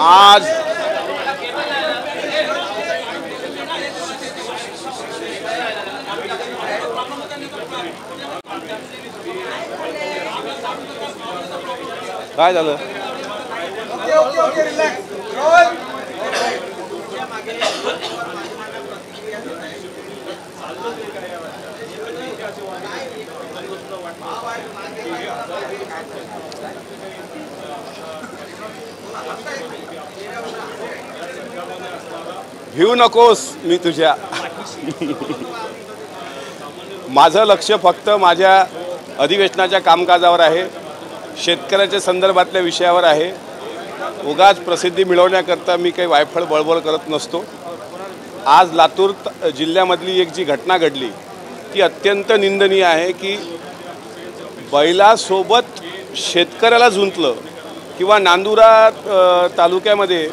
आज काय झालं? भिवू नकोस मी तुझ्या. माझं लक्ष फक्त माझ्या अधिवेशनाच्या कामकाजावर आहे, शेतकऱ्याच्या संदर्भातल्या विषयावर आहे. उगाच प्रसिद्धी मिळवण्याकरता मी काही वायफळ बळबळ करत नसतो. आज लातूर जिल्ह्यामधली एक जी घटना घडली ती अत्यंत निंदनीय आहे की बैलासोबत शेतकऱ्याला झुंजलं किंवा नांदुरा तालुक्यामध्ये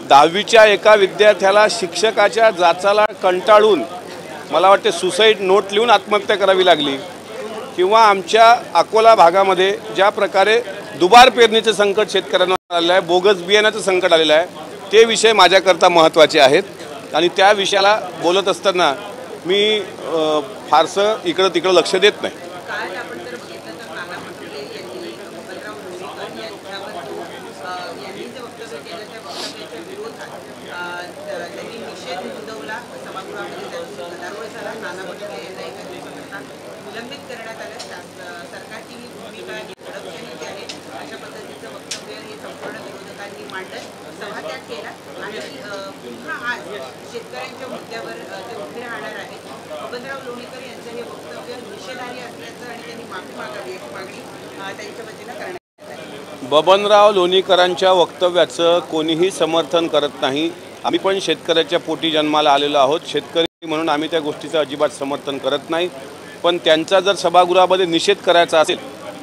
10वीच्या एका विद्यार्थ्याला शिक्षकाच्या जाचाला कंटाळून मला वाटते सुसाईड नोट लिहून आत्महत्या करावी लागली, किंवा आमच्या अकोला भागामध्ये ज्या प्रकारे दुबार पेरणीचं संकट शेतकऱ्यांना आलेलं आहे, बोगस बियाण्याचं संकट आलेलं आहे, ते विषय माझ्याकरता महत्त्वाचे आहेत आणि त्या विषयाला बोलत असताना मी फारसं इकडं तिकडं लक्ष देत नाही. शेतकऱ्यांच्या मुद्द्यावर ते उभे राहणार आहेत. बबनराव लोणीकर यांचं हे वक्तव्य निषेधार्ह असल्याचं आणि त्यांनी माफी मागावी अशी मागणी त्यांच्या वतीनं करण्यात आली. बबनराव लोणीकरांच्या वक्तव्याचं कोणीही समर्थन करत नाही. आम्ही पण शेतकऱ्याच्या पोटी जन्माला आलेलो आहोत, शेतकरी म्हणून आम्ही त्या गोष्टीचं अजिबात समर्थन करत नाही. पण त्यांचा जर सभागृहामध्ये निषेध करायचा असेल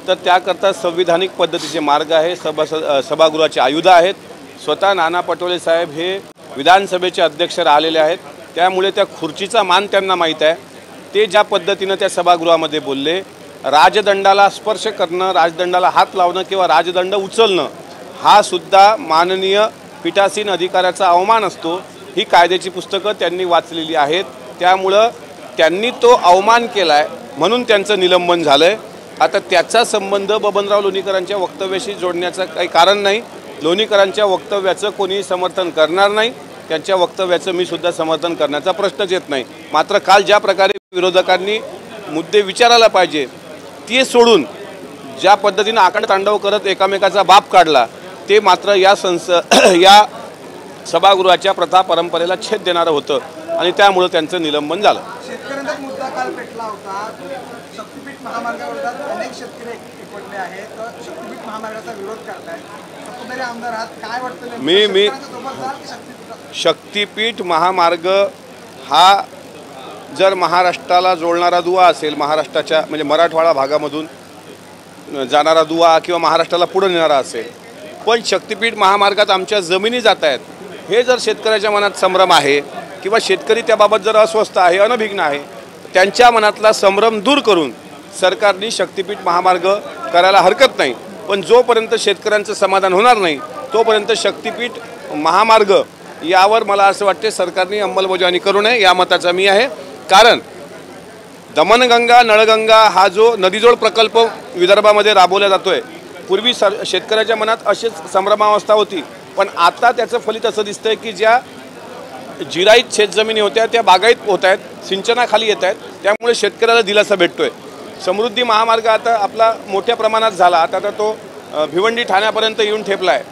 तर त्याकरता संविधानिक पद्धतीचे मार्ग आहे, सभागृहाचे आयुध आहेत. स्वतः नाना पटोले साहेब हे विधानसभेचे अध्यक्ष राहिलेले आहेत, त्यामुळे त्या खुर्चीचा मान त्यांना माहीत आहे. ते ज्या पद्धतीनं त्या सभागृहामध्ये बोलले, राजदंडाला स्पर्श करणं, राजदंडाला हात लावणं किंवा राजदंड उचलणं हा सुद्धा माननीय पीठासीन अधिकाऱ्याचा अवमान असतो. ही कायद्याची पुस्तकं त्यांनी वाचलेली आहेत, त्यामुळं त्यांनी तो अवमान केला आहे म्हणून त्यांचं निलंबन झालं आहे. आता त्याचा संबंध बबनराव लोणीकरांच्या वक्तव्याशी जोडण्याचं काही कारण नाही. लोणीकरांच्या वक्तव्याचं कोणीही समर्थन करणार नाही, त्यांच्या वक्तव्याचं मी सुद्धा समर्थन करण्याचा प्रश्नच येत नाही. मात्र काल ज्या प्रकारे विरोधकांनी मुद्दे विचारायला पाहिजे ते सोडून ज्या पद्धतीनं आकांड तांडव करत एकामेकाचा बाप काढला, ते मात्र या सभागृहाच्या प्रथा परंपरेला छेद देणारं होतं आणि त्यामुळे त्यांचं निलंबन झालं. शेतकऱ्यांचा मुद्दा काल पेटला होता. शक्तीपीठ महामार्गाविरोधात अनेक शेतकरी एकवटले आहेत, तर शक्तीपीठ महामार्गाचा विरोध करतायत. सत्ताधारी आमदार आहात, काय वाटतं? मी शक्तीपीठ महामार्ग हा जर महाराष्ट्राला जोडणारा दुवा असेल, महाराष्ट्राच्या म्हणजे मराठवाडा भागामधून जाणारा दुवा किंवा महाराष्ट्राला पुढे नेणारा असेल, पण शक्तीपीठ महामार्गात आमच्या जमिनी जात आहेत हे जर शेतकऱ्याच्या मनात संभ्रम आहे किंवा शेतकरी त्याबाबत जर अस्वस्थ आहे, अनभिज्ञ आहे, त्यांच्या मनातला संभ्रम दूर करून सरकारने शक्तीपीठ महामार्ग करायला हरकत नाही. पण जोपर्यंत शेतकऱ्यांचं समाधान होणार नाही तोपर्यंत शक्तीपीठ महामार्ग यावर मला असं वाटते सरकारने अंमलबजावणी करू नये, या मताचा मी आहे. कारण दमनगंगा नळगंगा हा जो नदीजोड प्रकल्प विदर्भामध्ये राबवला जातोय, पूर्वी शेतकऱ्याच्या मनात अशीच संभ्रमावस्था होती, पण आता त्याचं फलित असं दिसतंय की ज्या जिराईत शेतजमिनी होत्या त्या बागायत होत आहेत, सिंचनाखाली येत आहेत, त्यामुळे शेतकऱ्याला दिलासा भेटतोय. समृद्धी महामार्ग आता आपला मोठ्या प्रमाणात झाला, आता तो भिवंडी ठाण्यापर्यंत येऊन ठेपला आहे.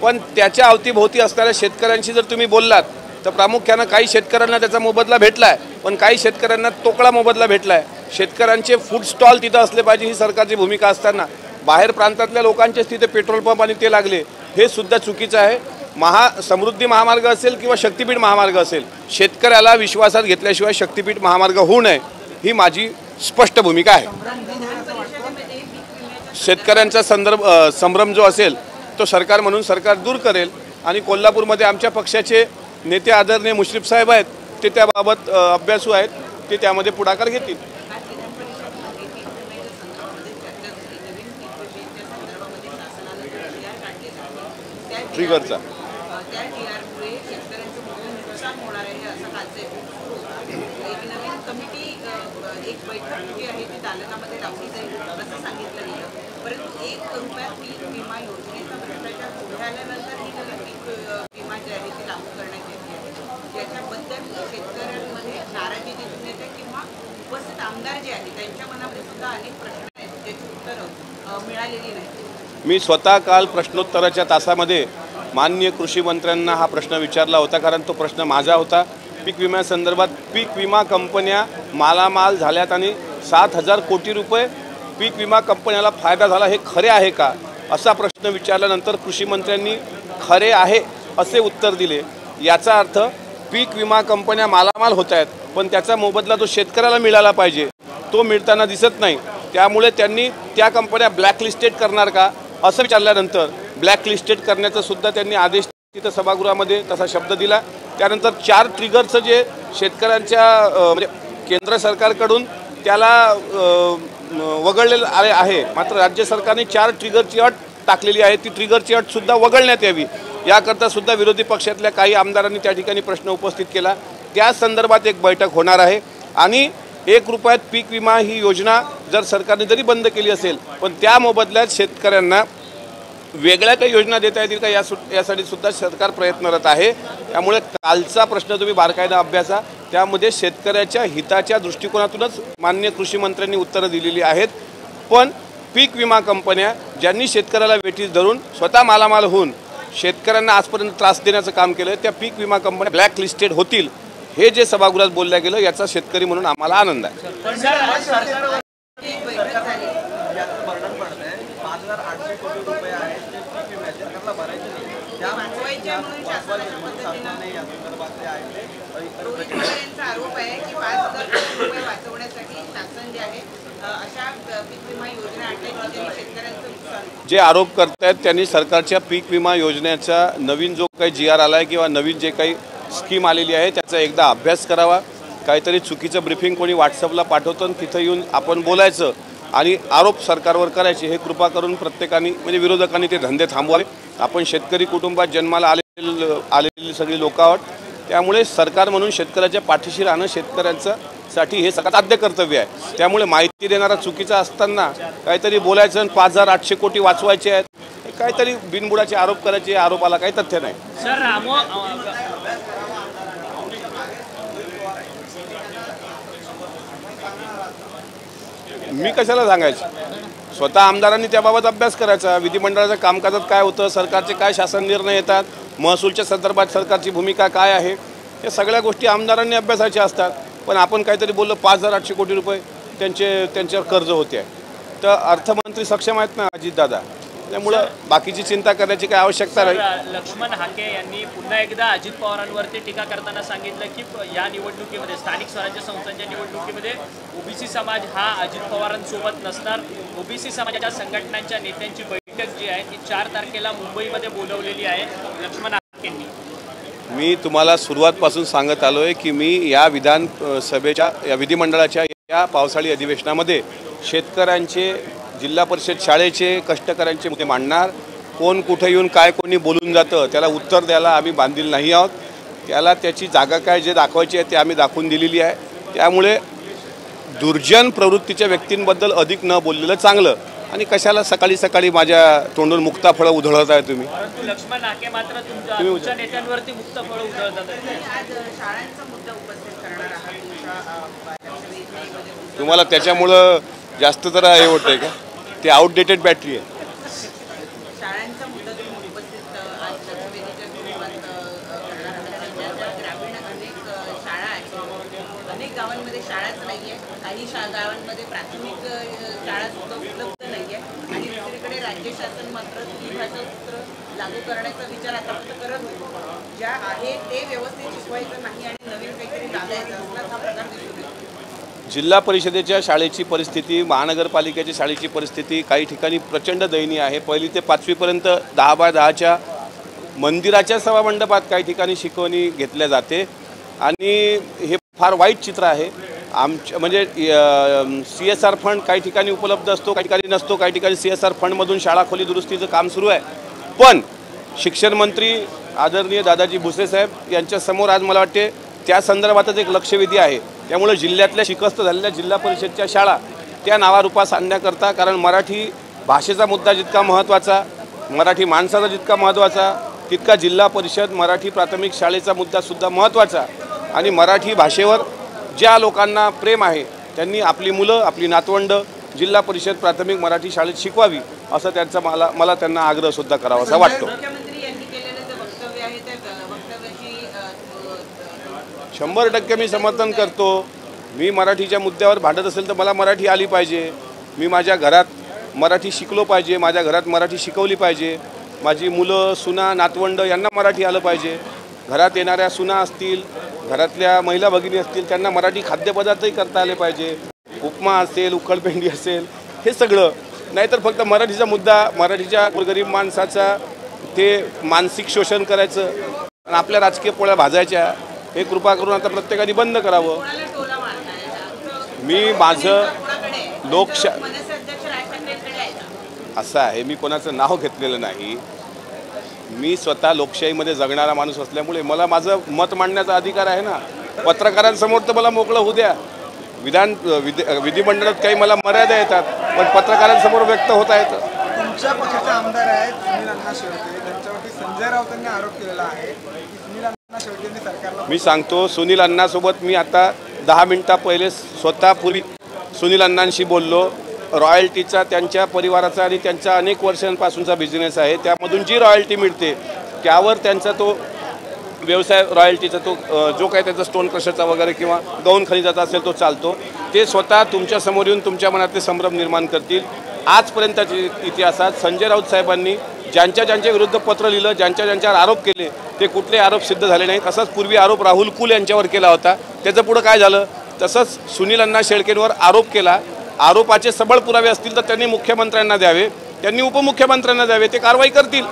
पण त्याच्या अवतीभोवती असणाऱ्या शेतकऱ्यांशी जर तुम्ही बोललात तर प्रामुख्यानं काही शेतकऱ्यांना त्याचा मोबदला भेटला आहे, पण काही शेतकऱ्यांना तोकडा मोबदला भेटला आहे. शेतकऱ्यांचे फूड स्टॉल तिथं असले पाहिजे ही सरकारची भूमिका असताना बाहेर प्रांतातल्या लोकांचेच तिथे पेट्रोल पंप आणि ते लागले, हे सुद्धा चुकीचं आहे. समृद्धी महामार्ग असेल किंवा शक्तीपीठ महामार्ग असेल, शेतकऱ्याला विश्वासात घेतल्याशिवाय शक्तीपीठ महामार्ग होऊ नये ही माझी स्पष्ट भूमिका आहे. शेतकऱ्यांचा संभ्रम जो असेल तो सरकार म्हणून सरकार दूर करेल आणि कोल्हापूरमध्ये आमच्या पक्षाचे नेते आदरणीय मुश्रीफ साहेब आहेत, ते त्याबाबत अभ्यासू आहेत, ते त्यामध्ये पुढाकार घेतील. ट्रिगरचा. त्या TR-मुळे शेतकऱ्यांचं मोठं नुकसान होणार आहे असं कालचं एपिसोड सुरू होता. एक नवीन कमिटी एक बैठक जी आहे ती दालनामध्ये लावली जाईल असं सांगितलं गेलं. परंतु 1 रुपयात पीक विमा योजनेचा भ्रष्टाचार पुढे आल्यानंतर ही नवीन पीक विमा जी आहे ती लागू करण्यात येते आहे. ज्याच्याबद्दल शेतकऱ्यांमध्ये नाराजी दिसून येते किंवा उपस्थित आमदार जे आहेत त्यांच्या मनामध्ये सुद्धा अनेक प्रश्न आहेत ज्याची उत्तरं मिळालेली नाहीत. मी स्वतः काल प्रश्नोत्तराच्या तासामध्ये माननीय कृषी मंत्र्यांना हा प्रश्न विचारला होता, कारण तो प्रश्न माझा होता. पीक विम्यासंदर्भात पीक विमा कंपन्या मालामाल झाल्यात आणि 7,000 कोटी रुपये पीक विमा कंपन्याला फायदा झाला, हे खरे आहे का असा प्रश्न विचारल्यानंतर कृषी मंत्र्यांनी खरे आहे असे उत्तर दिले. याचा अर्थ पीक विमा कंपन्या मालामाल होत आहेत, पण त्याचा मोबदला तो शेतकऱ्याला मिळाला पाहिजे, तो मिळताना दिसत नाही. त्यामुळे त्यांनी त्या कंपन्या ब्लॅकलिस्टेड करणार का असं विचारल्यानंतर ब्लॅकलिस्टेड करण्याचा सुद्धा त्यांनी आदेश तिथं सभागृहामध्ये तसा शब्द दिला. त्यानंतर 4 ट्रिगरचं जे शेतकऱ्यांच्या म्हणजे केंद्र सरकारकडून त्याला वगळलेलं आहे, मात्र राज्य सरकारने 4 ट्रिगरची अट टाकलेली आहे. ती ट्रिगरची अटसुद्धा वगळण्यात यावी याकरता सुद्धा विरोधी पक्षातल्या काही आमदारांनी त्या ठिकाणी प्रश्न उपस्थित केला. त्या संदर्भात एक बैठक होणार आहे आणि 1 रुपयात पीक विमा ही योजना जर सरकारने जरी बंद केली असेल, पण त्या मोबदल्यात शेतकऱ्यांना वेगळ्या काही योजना देता येतील का यासाठी सुद्धा सरकार प्रयत्नरत आहे. त्यामुळे कालचा प्रश्न तुम्ही बारकाईने अभ्यासा, त्यामध्ये शेतकऱ्याच्या हिताच्या दृष्टिकोनातूनच माननीय कृषी मंत्र्यांनी उत्तरं दिलेली आहेत. पण पीक विमा कंपन्या ज्यांनी शेतकऱ्याला वेठीस धरून स्वतः मालामाल होऊन शेतकऱ्यांना आजपर्यंत त्रास देण्याचं काम केलं, त्या पीक विमा कंपन्या ब्लॅकलिस्टेड होतील हे जे सभागृहात बोलल्या गेलं याचा शेतकरी म्हणून आम्हाला आनंद आहे. एक बैठक झाली. वर्णन पडतंय 5,800 कोटी रुपये आहेत ते पीक विम्याचे त्यांना भरायचे नाही. त्या वाचवायचे म्हणून शासनाच्या पद्धतीनं या संदर्भातले आहेत. रोहित पवार यांचा आरोप आहे की 5,000 कोटी रुपये वाचवण्यासाठी शासन जे आहे अशा पीक विमा योजना आणल्या की ज्यांनी शेतकऱ्यांचं नुकसान. जे आरोप करतायत त्यांनी सरकारच्या पीक विमा योजनेचा नवीन जो काही GR आला आहे किंवा नवीन जे काही स्कीम आलेली आहे त्याचा एकदा अभ्यास करावा. काहीतरी चुकीचं ब्रीफिंग कोणी व्हॉट्सअपला पाठवतं आणि तिथं येऊन आपण बोलायचं आणि आरोप सरकारवर करायचे, हे कृपा करून प्रत्येकाने म्हणजे विरोधकांनी ते धंदे थांबवावे. आपण शेतकरी कुटुंबात जन्माला आलेली सगळी लोक आहोत. त्यामुळे सरकार म्हणून शेतकऱ्याच्या पाठीशी राहणं शेतकऱ्यांसाठी हे सगळ्यात आद्य कर्तव्य आहे. त्यामुळे माहिती देणारा चुकीचा असताना काहीतरी बोलायचं आणि 5,800 कोटी वाचवायचे आहेत, काहीतरी बिनबुडाचे आरोप करायचे, आरोपाला काही तथ्य नाही. मी कशाला सांगायचं, स्वतः आमदारांनी त्याबाबत अभ्यास करायचा. विधिमंडळाच्या कामकाजात काय होतं, सरकारचे काय शासन निर्णय येतात, महसूलच्या संदर्भात सरकारची भूमिका काय आहे, या सगळ्या गोष्टी आमदारांनी अभ्यासाच्या असतात. पण आपण काहीतरी बोललो 5,800 कोटी रुपये त्यांच्यावर कर्ज होते आहे, तर अर्थमंत्री सक्षम आहेत ना अजितदादा, त्यामुळं बाकीची चिंता करण्याची काही आवश्यकता नाही. लक्ष्मण हाके यांनी पुन्हा एकदा अजित पवारांवरती टीका करताना सांगितलं की या निवडणुकीमध्ये स्थानिक स्वराज्य संस्थांच्या निवडणुकीमध्ये ओबीसी समाज हा अजित पवारांसोबत नसणार. ओबीसी समाजाच्या संघटनांच्या नेत्यांची बैठक जी आहे ती 4 तारखेला मुंबईमध्ये बोलवलेली आहे लक्ष्मण हाकेंनी. मी तुम्हाला सुरुवातपासून सांगत आलो आहे की मी या विधानसभेच्या या विधिमंडळाच्या या पावसाळी अधिवेशनामध्ये शेतकऱ्यांचे, जिल्हा परिषद शाळेचे, कष्टकऱ्यांचे मुद्दे मांडणार. कोण कुठे येऊन काय कोणी बोलून जातं त्याला उत्तर द्यायला आम्ही बांधील नाही आहोत. त्याला त्याची जागा काय जे दाखवायची आहे ते आम्ही दाखवून दिलेली आहे. त्यामुळे दुर्जन प्रवृत्तीच्या व्यक्तींबद्दल अधिक न बोललेलं चांगलं. आणि कशाला सकाळी सकाळी माझ्या तोंडून मुक्ताफळं उधळत आहे तुम्ही. परंतु लक्ष्मण हाके मात्र तुमच्या नेत्यांवरती मुक्ताफळं उधळतात. आज शाळांचा मुद्दा उपस्थित करणार आहात तुम्हाला त्याच्यामुळं जास्त तर हे होतंय का, ते आउटडेटेड बॅटरी आहे. शाळांचा मुद्दा तुम्ही उपस्थित आज लक्षवेधीच्या स्वरूपात करणार आहात. ग्रामीण अनेक शाळा आहेत, अनेक गावांमध्ये शाळाच नाही आहे, काही गावांमध्ये प्राथमिक शाळा सुद्धा उपलब्ध नाही आहे आणि दुसरीकडे राज्य शासन मात्र त्रिभाषा सूत्र लागू करण्याचा विचार आतापर्यंत करत होतो. ज्या आहे ते व्यवस्थित शिकवायचं नाही आणि नवीन काहीतरी लादायचं असला हा प्रकार दिसून येतो. जिल्हा परिषदेच्या शाळेची परिस्थिती, महानगरपालिकेच्या शाळेची परिस्थिती काही ठिकाणी प्रचंड दयनीय आहे. 1ली ते 5वीपर्यंत 10x10च्या मंदिराच्या सभामंडपात काही ठिकाणी शिकवणी घेतल्या जाते आणि हे फार वाईट चित्र आहे. आमच्या म्हणजे CSR फंड काही ठिकाणी उपलब्ध असतो, काही ठिकाणी नसतो. काही ठिकाणी CSR फंडमधून शाळा खोली दुरुस्तीचं काम सुरू आहे. पण शिक्षण मंत्री आदरणीय दादाजी भुसे साहेब यांच्यासमोर आज मला वाटते त्या संदर्भातच एक लक्षवेधी आहे. त्यामुळे जिल्ह्यातल्या शिकस्त झालेल्या जिल्हा परिषदच्या शाळा त्या नावारूपास आणण्याकरता, कारण मराठी भाषेचा मुद्दा जितका महत्त्वाचा, मराठी माणसाचा जितका महत्त्वाचा, तितका जिल्हा परिषद मराठी प्राथमिक शाळेचा मुद्दासुद्धा महत्त्वाचा. आणि मराठी भाषेवर ज्या लोकांना प्रेम आहे त्यांनी आपली मुलं, आपली नातवंड जिल्हा परिषद प्राथमिक मराठी शाळेत शिकवावी, असं त्यांचा मला त्यांना आग्रहसुद्धा करावा असा वाटतो. मुख्यमंत्री यांनी केलेलं जे वक्तव्य आहे त्या वक्तव्याची 100% मी समर्थन करतो. मी मराठीच्या मुद्द्यावर भांडत असेल तर मला मराठी आली पाहिजे. मी माझ्या घरात मराठी शिकलो पाहिजे, माझ्या घरात मराठी शिकवली पाहिजे. माझी मुलं, सुना, नातवंड यांना मराठी आलं पाहिजे. घरात येणाऱ्या सुना असतील, घरातल्या महिला भगिनी असतील, त्यांना मराठी खाद्यपदार्थही करता आले पाहिजे. उपमा असेल, उखळपेंडी असेल, हे सगळं. नाहीतर फक्त मराठीचा मुद्दा, मराठीच्या गरीब माणसाचा ते मानसिक शोषण करायचं आणि आपल्या राजकीय पोळ्या भाजायच्या, हे कृपा करून आता प्रत्येकाने बंद करावं. मी माझं असं आहे, मी कोणाचं नाव घेतलेलं नाही. मी स्वतः लोकशाहीमध्ये जगणारा माणूस असल्यामुळे मला माझं मत मांडण्याचा अधिकार आहे ना. पत्रकारांसमोर तर मला मोकळं होऊ द्या. विधिमंडळात काही मला मर्यादा येतात, पण पत्रकारांसमोर व्यक्त होता येतं. तुमच्या पक्षाचे आमदार आहेत सुनील अण्णा शेळके, त्यांच्यावरती संजय राऊतांनी आरोप केलेला आहे की सुनील अण्णा शेळकेंनी सरकारला. मी सांगतो, सुनील अण्णासोबत मी आता 10 मिनिटा पहिले स्वतः पूर्वी सुनील अण्णांशी बोललो. रॉयल्टीचा त्यांच्या परिवाराचा आणि त्यांच्या अनेक वर्षांपासूनचा बिझनेस आहे. त्यामधून जी रॉयल्टी मिळते त्यावर त्यांचा तो व्यवसाय, रॉयल्टीचा तो जो काही त्याचा स्टोन क्रशरचा वगैरे किंवा गौण खनिजाचा असेल तो चालतो. ते स्वतः तुमच्यासमोर येऊन तुमच्या मनातले संभ्रम निर्माण करतील. आजपर्यंतच्या इतिहासात संजय राऊत साहेबांनी ज्यांच्या विरुद्ध पत्र लिहिलं, ज्यांच्यावर आरोप केले, ते कुठले आरोप सिद्ध झाले नाहीत. असाच पूर्वी आरोप राहुल कुल यांच्यावर केला होता. त्याचं पुढं काय झालं? तसंच सुनील अण्णा शेळकेंवर आरोप केला. आरोपाचे सबळ पुरावे असतील तर त्यांनी मुख्यमंत्र्यांना द्यावे, त्यांनी उपमुख्यमंत्र्यांना द्यावे, ते कारवाई करतील.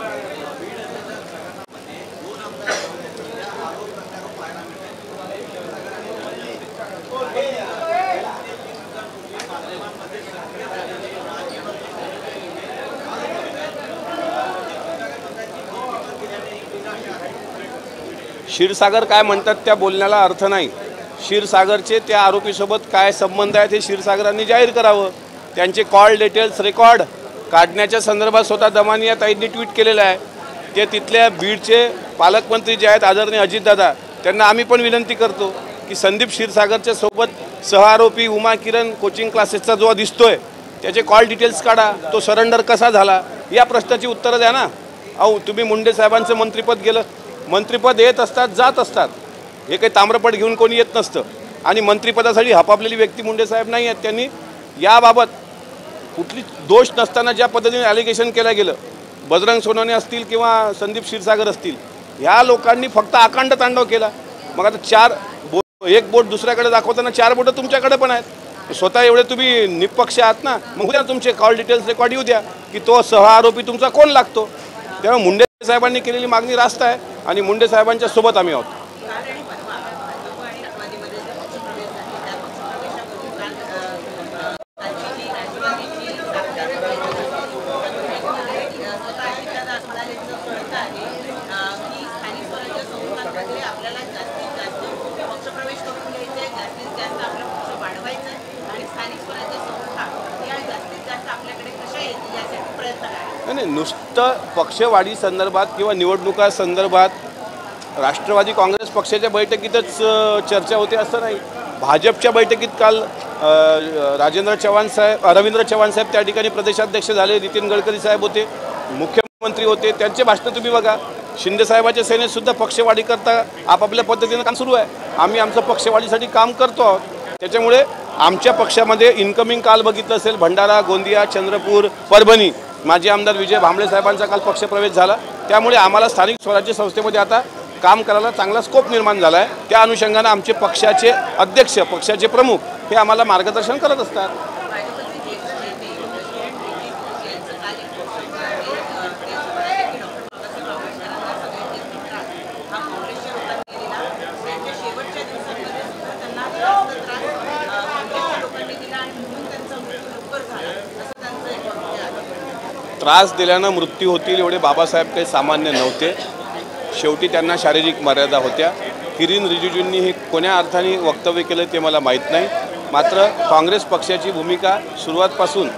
क्षीरसागर काय म्हणतात त्या बोलण्याला अर्थ नाही. क्षीरसागरचे त्या आरोपीसोबत काय संबंध आहेत हे क्षीरसागरांनी जाहीर करावं. त्यांचे कॉल डिटेल्स रेकॉर्ड काढण्याच्या संदर्भात स्वतः दमानिया ताईंनी ट्विट केलेलं आहे. ते तिथल्या बीडचे पालकमंत्री जे आहेत आदरणीय अजितदादा, त्यांना आम्ही पण विनंती करतो की संदीप क्षीरसागरच्या सोबत सहआरोपी उमा किरण कोचिंग क्लासेसचा जो दिसतोय त्याचे कॉल डिटेल्स काढा. तो सरेंडर कसा झाला या प्रश्नाची उत्तरं द्या ना. अहो, तुम्ही मुंडे साहेबांचं मंत्रिपद गेलं, मंत्रिपद येत असतात, जात असतात. हे काही ताम्रपट घेऊन कोणी येत नसतं. आणि मंत्रिपदासाठी हपापलेली व्यक्ती मुंडे साहेब नाही आहेत. त्यांनी याबाबत कुठली दोष नसताना ज्या पद्धतीने ॲलिगेशन केलं गेलं, बजरंग सोनवणे असतील किंवा संदीप क्षीरसागर असतील, ह्या लोकांनी फक्त अखंड तांडव केला. मग आता एक बोट दुसऱ्याकडे दाखवताना 4 बोटं तुमच्याकडे पण आहेत. स्वतः एवढे तुम्ही निपक्ष आहात ना, मग उद्या तुमचे कॉल डिटेल्स रेकॉर्ड येऊ द्या की तो सहआरोपी तुमचा कोण लागतो. तेव्हा मुंडे साहेबांनी केलेली मागणी रास्त आहे आणि मुंडे साहेबांच्या सोबत आम्ही आहोत. नाही, नुसतं पक्षवाढी संदर्भात किंवा निवडणुका संदर्भात राष्ट्रवादी काँग्रेस पक्षाच्या बैठकीतच चर्चा होते असं नाही. भाजपच्या बैठकीत काल रवींद्र चव्हाण साहेब त्या ठिकाणी प्रदेशाध्यक्ष झाले. नितीन गडकरी साहेब होते, मुख्यमंत्री होते. त्यांचे भाषणं तुम्ही बघा. शिंदे साहेबाच्या सेनेतसुद्धा पक्षवाढी करता आपापल्या पद्धतीनं काम सुरू आहे. आम्ही आमचं पक्षवाढीसाठी काम करतो आहोत. त्याच्यामुळे आमच्या पक्षामध्ये इन्कमिंग काल बघितलं असेल, भंडारा, गोंदिया, चंद्रपूर, परभणी माजी आमदार विजय भांबळे साहेबांचा काल पक्षप्रवेश झाला. त्यामुळे आम्हाला स्थानिक स्वराज्य संस्थेमध्ये आता काम करायला चांगला स्कोप निर्माण झाला आहे. त्या अनुषंगानं आमचे पक्षाचे अध्यक्ष, पक्षाचे प्रमुख हे आम्हाला मार्गदर्शन करत असतात. त्रास दिल्यानं मृत्यू होतील एवढे बाबासाहेब काही सामान्य नव्हते. शेवटी त्यांना शारीरिक मर्यादा होत्या. किरीन रिजिजूंनी हे कोण्या अर्थाने वक्तव्य केलं ते मला माहीत नाही. मात्र काँग्रेस पक्षाची भूमिका सुरुवातपासून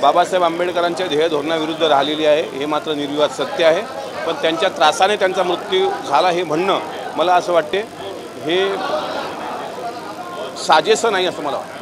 बाबासाहेब आंबेडकरांच्या ध्येय धोरणाविरुद्ध राहिलेली आहे हे मात्र निर्विवाद सत्य आहे. पण त्यांच्या त्रासाने त्यांचा मृत्यू झाला हे म्हणणं मला असं वाटते हे साजेसं नाही असं मला वाटतं.